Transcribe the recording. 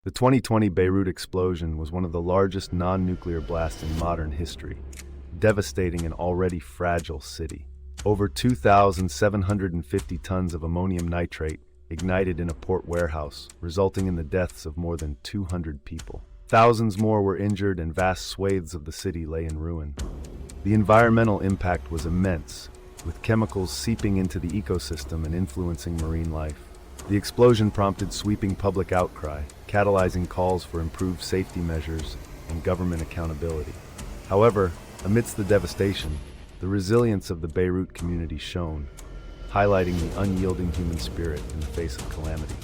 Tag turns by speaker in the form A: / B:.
A: The 2020 Beirut explosion was one of the largest non-nuclear blasts in modern history, devastating an already fragile city. Over 2,750 tons of ammonium nitrate ignited in a port warehouse, resulting in the deaths of more than 200 people. Thousands more were injured and vast swathes of the city lay in ruin. The environmental impact was immense, with chemicals seeping into the ecosystem and influencing marine life. The explosion prompted sweeping public outcry, catalyzing calls for improved safety measures and government accountability. However, amidst the devastation, the resilience of the Beirut community shone, highlighting the unyielding human spirit in the face of calamity.